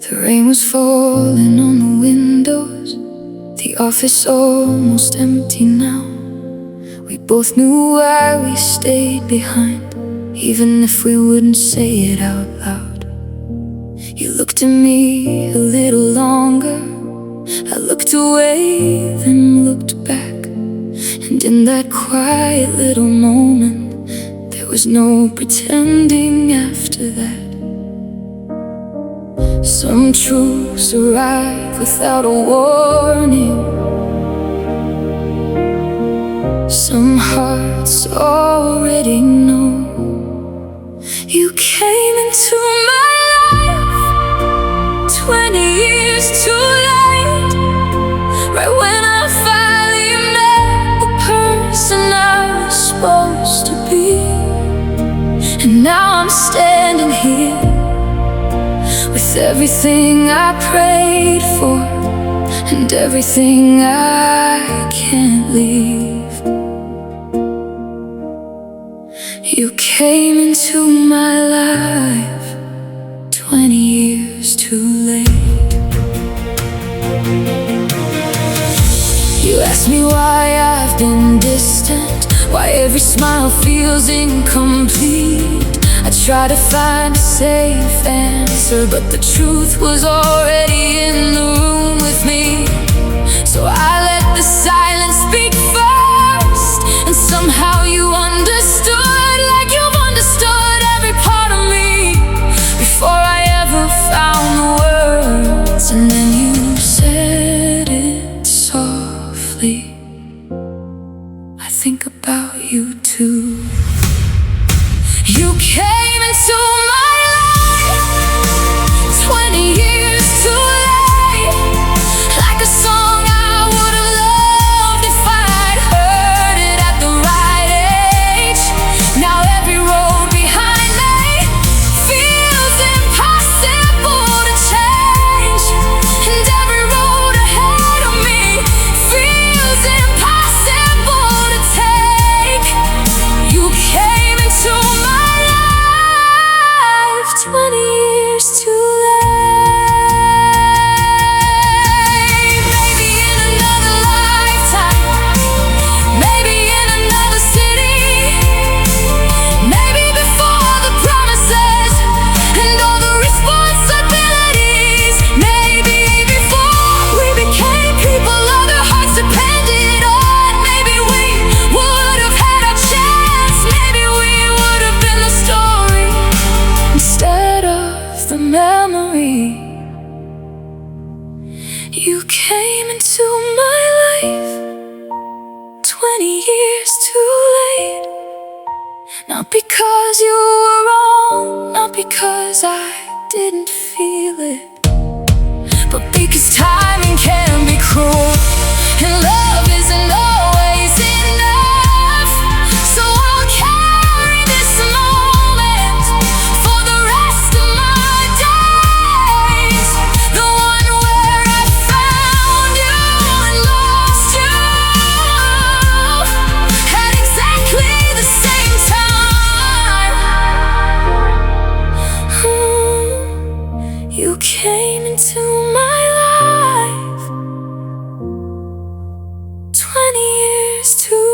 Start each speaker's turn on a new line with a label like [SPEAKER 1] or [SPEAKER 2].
[SPEAKER 1] The rain was falling on the windows, the office almost empty now. We both knew why we stayed behind, even if we wouldn't say it out loud. You looked at me a little longer, I looked away, then looked back. And in that quiet little moment, there was no pretending after that. Some truths arrive without a warning. Some hearts already know. You came into my life 20 years too late, right when I finally met the person I was supposed to be. And now I'm standing here with everything I prayed for and everything I can't leave. You came into my life 20 years too late. You asked me why I've been distant, why every smile feels incomplete. I tried to find a safe answer, but the truth was already in the room with me. So I let the silence speak first, and somehow you understood, like you've understood every part of me before I ever found the words. And then you said it softly, I think about you too. You came into my life 20 years too late, like a song I would have loved if I'd heard it at the right age. Now every road behind me feels impossible to change, and every road ahead of me feels impossible to take. You came into my 20 years too late. Maybe in another lifetime, maybe in another city, maybe before the promises and all the responsibilities, maybe before we became people other hearts depended on. Maybe we would have had our chance, maybe we would have been the story instead of the memory. You came into my life 20 years too late, not because you were wrong, not because I didn't feel it, but because timing can be cruel and love isn't always enough. So I'll carry this moment for the rest of my days, the one where I found you and lost you at exactly the same time. You came into my life 20 years too